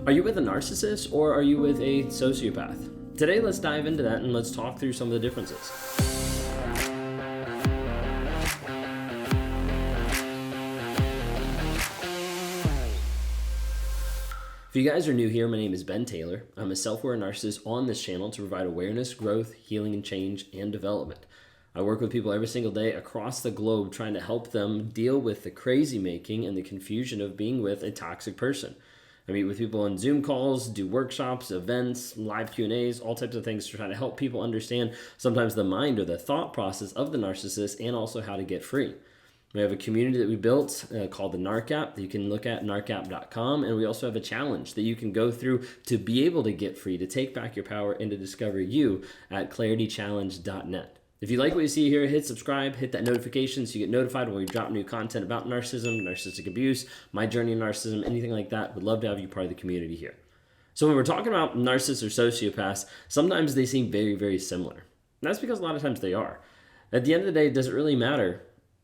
Are you with a narcissist or are you with a sociopath? Today, let's dive into that and let's talk through some of the differences. If you guys are new here, my name is Ben Taylor. I'm a self-aware narcissist on this channel to provide awareness, growth, healing, and change, and development. I work with people every single day across the globe trying to help them deal with the crazy making and the confusion of being with a toxic person. I meet with people on Zoom calls, do workshops, events, live Q&As, all types of things to try to help people understand sometimes the mind or the thought process of the narcissist and also how to get free. We have a community that we built called the Narc app that you can look at, narcapp.com, and we also have a challenge that you can go through to be able to get free, to take back your power and to discover you at claritychallenge.net. If you like what you see here, hit subscribe, hit that notification so you get notified when we drop new content about narcissism, narcissistic abuse, my journey in narcissism, anything like that. Would love to have you part of the community here. So when we're talking about narcissists or sociopaths, sometimes they seem very, very similar. And that's because a lot of times they are. At the end of the day, it doesn't really matter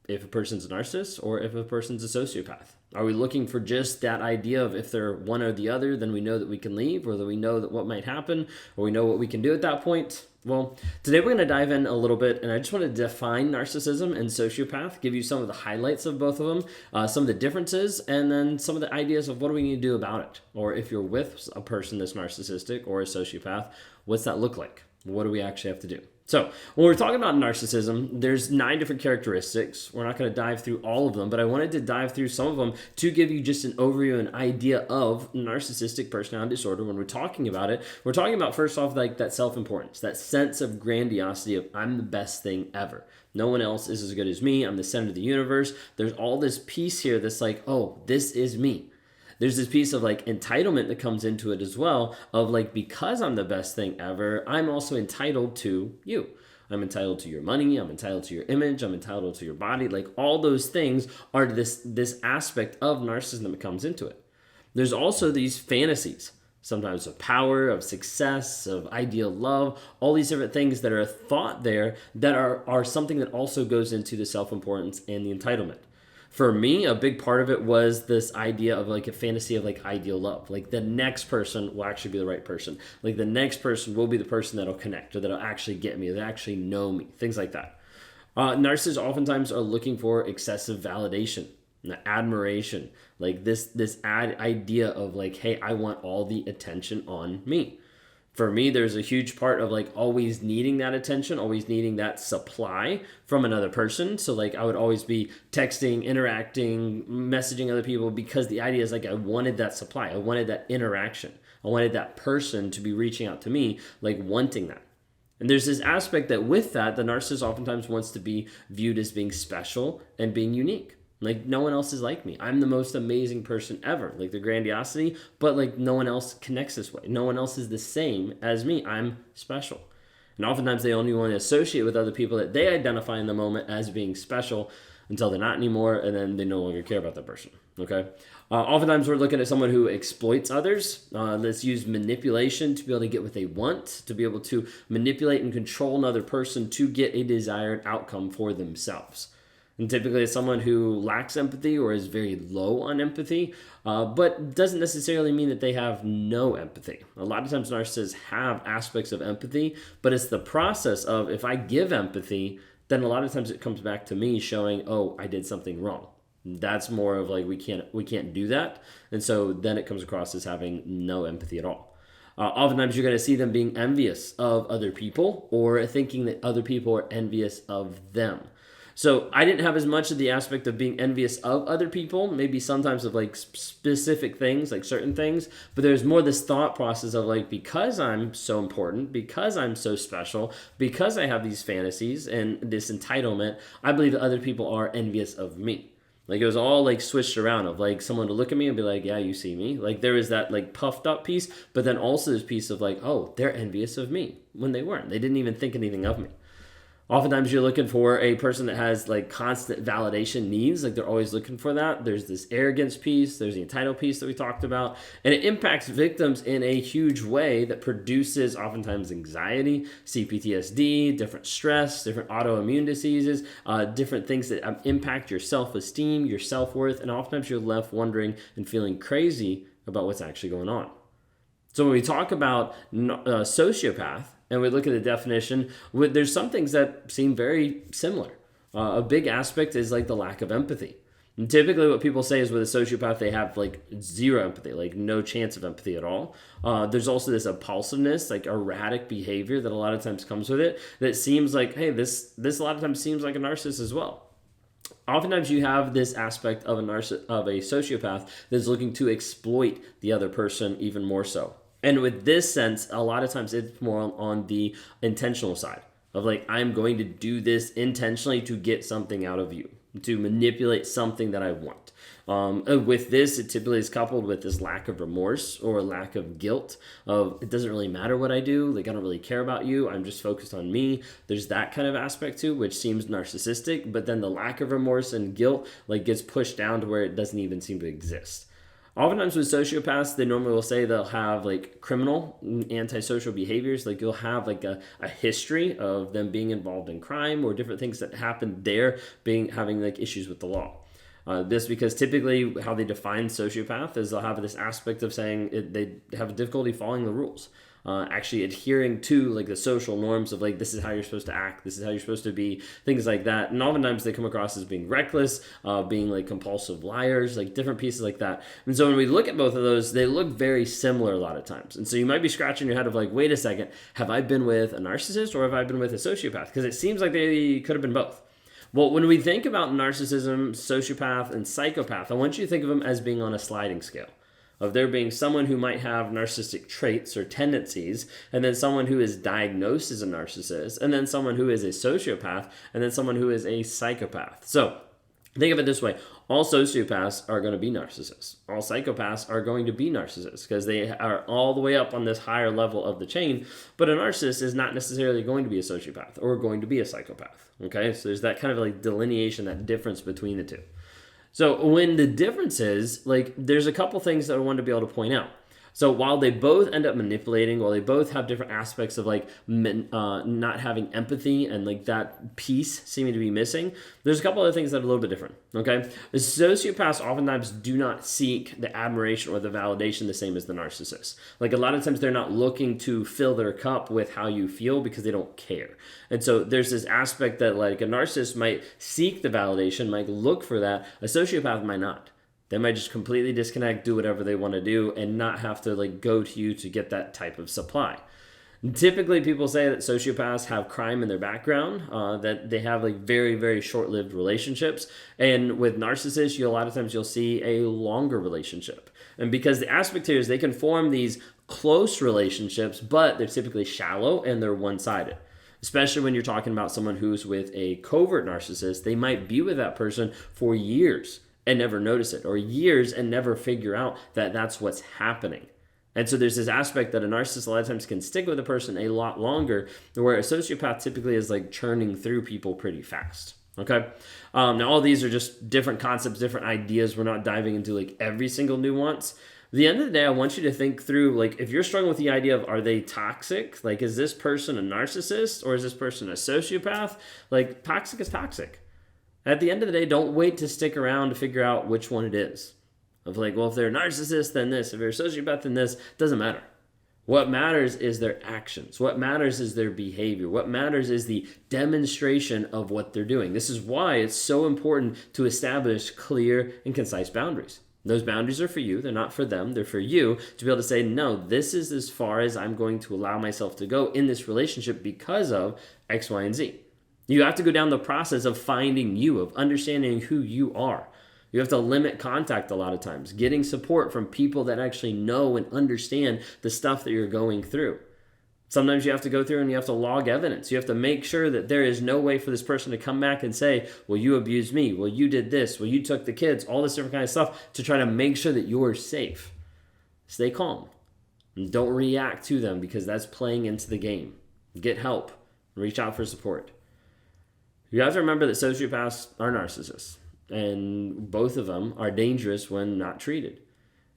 if a person's a narcissist or if a person's a sociopath. Are we looking for just that idea of if they're one or the other, then we know that we can leave, or that we know that what might happen, or we know what we can do at that point? Well, today we're going to dive in a little bit, and I just want to define narcissism and sociopath, give you some of the highlights of both of them, some of the differences, and then some of the ideas of what do we need to do about it. Or if you're with a person that's narcissistic or a sociopath, what's that look like? What do we actually have to do? So when we're talking about narcissism, there's 9 different characteristics. We're not going to dive through all of them, but I wanted to dive through some of them to give you just an overview, an idea of narcissistic personality disorder. When we're talking about it, we're talking about first off like that self-importance, that sense of grandiosity of I'm the best thing ever. No one else is as good as me. I'm the center of the universe. There's all this piece here that's like, oh, this is me. There's this piece of like entitlement that comes into it as well of like, because I'm the best thing ever, I'm also entitled to you. I'm entitled to your money. I'm entitled to your image. I'm entitled to your body. Like all those things are this aspect of narcissism that comes into it. There's also these fantasies, sometimes of power, of success, of ideal love, all these different things that are thought there that are something that also goes into the self-importance and the entitlement. For me, a big part of it was this idea of like a fantasy of like ideal love. Like the next person will actually be the right person. Like the next person will be the person that'll connect or that'll actually get me, that actually know me, things like that. Narcissists oftentimes are looking for excessive validation, admiration, like this idea of like, hey, I want all the attention on me. For me, there's a huge part of like always needing that attention, always needing that supply from another person. So like I would always be texting, interacting, messaging other people because the idea is like I wanted that supply. I wanted that interaction. I wanted that person to be reaching out to me, like wanting that. And there's this aspect that with that, the narcissist oftentimes wants to be viewed as being special and being unique. Like no one else is like me. I'm the most amazing person ever. Like the grandiosity, but like no one else connects this way. No one else is the same as me. I'm special. And oftentimes they only want to associate with other people that they identify in the moment as being special until they're not anymore, and then they no longer care about that person. Okay. Oftentimes we're looking at someone who exploits others. Let's use manipulation to be able to get what they want, to be able to manipulate and control another person to get a desired outcome for themselves. And typically it's someone who lacks empathy or is very low on empathy, but doesn't necessarily mean that they have no empathy. A lot of times narcissists have aspects of empathy, but it's the process of if I give empathy, then a lot of times it comes back to me showing, oh, I did something wrong. That's more of like, we can't do that. And so then it comes across as having no empathy at all. Oftentimes you're going to see them being envious of other people or thinking that other people are envious of them. So I didn't have as much of the aspect of being envious of other people, maybe sometimes of like specific things, like certain things, but there's more this thought process of like, because I'm so important, because I'm so special, because I have these fantasies and this entitlement, I believe that other people are envious of me. Like it was all like switched around of like someone to look at me and be like, yeah, you see me. Like there is that like puffed up piece, but then also this piece of like, oh, they're envious of me when they weren't. They didn't even think anything of me. Oftentimes you're looking for a person that has like constant validation needs, like they're always looking for that. There's this arrogance piece, there's the entitled piece that we talked about, and it impacts victims in a huge way that produces oftentimes anxiety, CPTSD, different stress, different autoimmune diseases, different things that impact your self-esteem, your self-worth, and oftentimes you're left wondering and feeling crazy about what's actually going on. So when we talk about sociopath and we look at the definition, there's some things that seem very similar. A big aspect is like the lack of empathy. And typically what people say is with a sociopath, they have like zero empathy, like no chance of empathy at all. There's also this impulsiveness, like erratic behavior that a lot of times comes with it that seems like, hey, this a lot of times seems like a narcissist as well. Oftentimes you have this aspect of a sociopath that's looking to exploit the other person even more so. And with this sense, a lot of times it's more on the intentional side of like, I'm going to do this intentionally to get something out of you, to manipulate something that I want. With this, it typically is coupled with this lack of remorse or lack of guilt of it doesn't really matter what I do. Like, I don't really care about you. I'm just focused on me. There's that kind of aspect too, which seems narcissistic, but then the lack of remorse and guilt like gets pushed down to where it doesn't even seem to exist. Oftentimes with sociopaths, they normally will say they'll have like criminal, antisocial behaviors. Like you'll have like a history of them being involved in crime or different things that happened there, having like issues with the law. This because typically how they define sociopath is they'll have this aspect of saying they have difficulty following the rules. Actually adhering to like the social norms of like, this is how you're supposed to act, this is how you're supposed to be, things like that. And oftentimes they come across as being reckless, being like compulsive liars, like different pieces like that. And so when we look at both of those, they look very similar a lot of times. And so you might be scratching your head of like, wait a second, have I been with a narcissist or have I been with a sociopath? Because it seems like they could have been both. Well, when we think about narcissism, sociopath, and psychopath, I want you to think of them as being on a sliding scale. Of there being someone who might have narcissistic traits or tendencies, and then someone who is diagnosed as a narcissist, and then someone who is a sociopath, and then someone who is a psychopath. So think of it this way. All sociopaths are going to be narcissists. All psychopaths are going to be narcissists because they are all the way up on this higher level of the chain. But a narcissist is not necessarily going to be a sociopath or going to be a psychopath. Okay, so there's that kind of like delineation, that difference between the two. So when the difference is, like, there's a couple things that I wanted to be able to point out. So while they both end up manipulating, while they both have different aspects of like not having empathy and like that piece seeming to be missing, there's a couple other things that are a little bit different, okay? The sociopaths oftentimes do not seek the admiration or the validation the same as the narcissist. Like a lot of times they're not looking to fill their cup with how you feel because they don't care. And so there's this aspect that like a narcissist might seek the validation, might look for that. A sociopath might not. They might just completely disconnect, do whatever they want to do, and not have to like go to you to get that type of supply. And typically, people say that sociopaths have crime in their background, that they have like very, very short-lived relationships. And with narcissists, a lot of times you'll see a longer relationship. And because the aspect here is they can form these close relationships, but they're typically shallow and they're one-sided. Especially when you're talking about someone who's with a covert narcissist, they might be with that person for years and never notice it, or years and never figure out that that's what's happening. And so there's this aspect that a narcissist a lot of times can stick with a person a lot longer, where a sociopath typically is like churning through people pretty fast. Okay. Now all these are just different concepts, different ideas. We're not diving into like every single nuance. At the end of the day, I want you to think through, like, if you're struggling with the idea of, are they toxic? Like, is this person a narcissist or is this person a sociopath? Like, toxic is toxic. At the end of the day, don't wait to stick around to figure out which one it is. Of like, well, if they're a narcissist, then this. If they're a sociopath, then this. Doesn't matter. What matters is their actions. What matters is their behavior. What matters is the demonstration of what they're doing. This is why it's so important to establish clear and concise boundaries. Those boundaries are for you. They're not for them. They're for you to be able to say, no, this is as far as I'm going to allow myself to go in this relationship because of X, Y, and Z. You have to go down the process of finding you, of understanding who you are. You have to limit contact a lot of times, getting support from people that actually know and understand the stuff that you're going through. Sometimes you have to go through and you have to log evidence. You have to make sure that there is no way for this person to come back and say, well, you abused me. Well, you did this. Well, you took the kids, all this different kind of stuff to try to make sure that you're safe. Stay calm and don't react to them because that's playing into the game. Get help. Reach out for support. You have to remember that sociopaths are narcissists, and both of them are dangerous when not treated.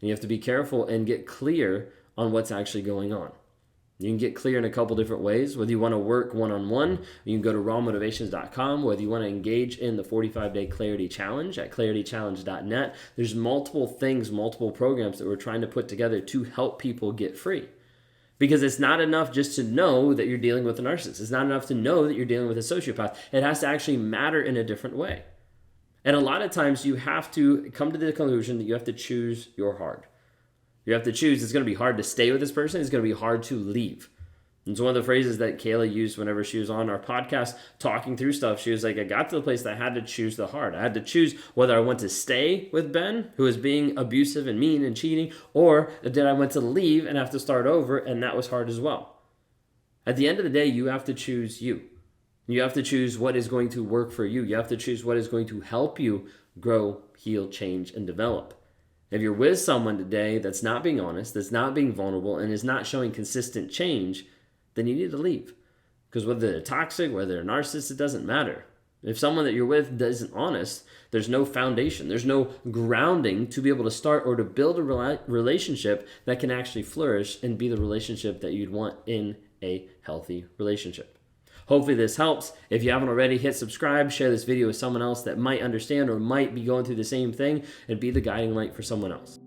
And you have to be careful and get clear on what's actually going on. You can get clear in a couple different ways. Whether you want to work one-on-one, you can go to rawmotivations.com. Whether you want to engage in the 45-day Clarity Challenge at claritychallenge.net. There's multiple things, multiple programs that we're trying to put together to help people get free. Because it's not enough just to know that you're dealing with a narcissist. It's not enough to know that you're dealing with a sociopath. It has to actually matter in a different way. And a lot of times you have to come to the conclusion that you have to choose your hard. You have to choose. It's going to be hard to stay with this person. It's going to be hard to leave. And so one of the phrases that Kayla used whenever she was on our podcast talking through stuff, she was like, I got to the place that I had to choose the hard. I had to choose whether I want to stay with Ben, who is being abusive and mean and cheating, or did I want to leave and have to start over, and that was hard as well. At the end of the day, you have to choose you. You have to choose what is going to work for you. You have to choose what is going to help you grow, heal, change, and develop. If you're with someone today that's not being honest, that's not being vulnerable, and is not showing consistent change, then you need to leave. Because whether they're toxic, whether they're narcissists, it doesn't matter. If someone that you're with isn't honest, there's no foundation, there's no grounding to be able to start or to build a relationship that can actually flourish and be the relationship that you'd want in a healthy relationship. Hopefully this helps. If you haven't already, hit subscribe, share this video with someone else that might understand or might be going through the same thing, and be the guiding light for someone else.